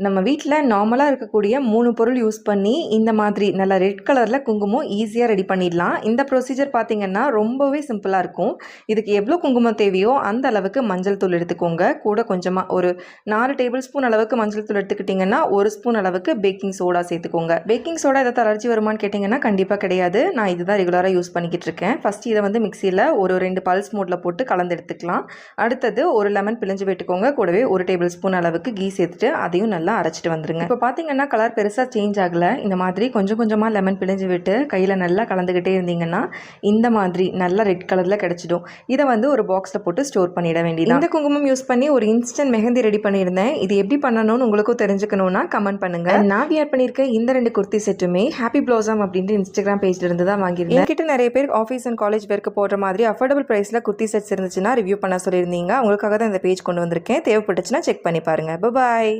நம்ம வீட்டில் நார்மலாக இருக்கக்கூடிய 3 பொருள் யூஸ் பண்ணி இந்த மாதிரி நல்ல ரெட் கலரில் குங்குமம் ஈஸியாக ரெடி பண்ணிடலாம். இந்த ப்ரொசீஜர் பார்த்திங்கன்னா ரொம்பவே சிம்பிளாக இருக்கும். இதுக்கு எவ்வளோ குங்குமம் தேவையோ அந்த அளவுக்கு மஞ்சள் தூள் எடுத்துக்கோங்க. கூட கொஞ்சமாக ஒரு 4 டேபிள் ஸ்பூன் அளவுக்கு மஞ்சள் தூள் எடுத்துக்கிட்டிங்கன்னா 1 ஸ்பூன் அளவுக்கு பேக்கிங் சோடா சேர்த்துக்கோங்க. பேக்கிங் சோடா ஏதாவது அலர்ஜி வருமானு கேட்டிங்கன்னா கண்டிப்பாக கிடையாது. நான் இதுதான் ரெகுலராக யூஸ் பண்ணிக்கிட்டு இருக்கேன். ஃபஸ்ட்டு இதை வந்து மிக்சியில் ஒரு 2 பல்ஸ் மோடில் போட்டு கலந்து எடுத்துக்கலாம். அடுத்தது ஒரு லெமன் பிழிஞ்சு விட்டுக்கோங்க. கூடவே 1 டேபிள் ஸ்பூன் அளவுக்கு கீ சேர்த்துட்டு அதையும் நல்லா அரைச்சிட்டு வந்துருங்க. இப்போ பார்த்தீங்கன்னா கலர் பெருசாக சேஞ்ச் ஆகலை. இந்த மாதிரி கொஞ்சம் கொஞ்சமாக லெமன் பிழிஞ்சு விட்டு கையில் நல்லா கலந்துக்கிட்டே இருந்தீங்கன்னா இந்த மாதிரி நல்லா ரெட் கலரில் கிடச்சிடும். இதை வந்து ஒரு பாக்ஸில் போட்டு ஸ்டோர் பண்ணிட வேண்டியது. இந்த குங்குமம் யூஸ் பண்ணி ஒரு இன்ஸ்டன்ட் மெஹந்தி ரெடி பண்ணியிருந்தேன். இது எப்படி பண்ணணும்னு உங்களுக்கும் தெரிஞ்சுக்கணும்னா கமெண்ட் பண்ணுங்க. நான் வியர் பண்ணியிருக்க இந்த 2 குர்த்தி செட்டுமே ஹாப்பி ப்ளோசம் அப்படின்ட்டு இன்ஸ்டாகிராம் பேஜ்ல இருந்து தான் வாங்கியிருந்தேன். என்கிட்ட நிறைய பேர் ஆஃபீஸ் அண்ட் காலேஜ் வேர்க்கு போடுற மாதிரி அஃபோர்டபுள் ப்ரைஸில் குர்த்தி செட்ஸ் இருந்துச்சுன்னா ரிவ்யூ பண்ண சொல்லியிருந்தீங்க. உங்களுக்காக தான் இந்த பேஜ் கொண்டு வந்திருக்கேன். தேவைப்பட்டுச்சுன்னா செக் பண்ணி பாருங்க. பாய்.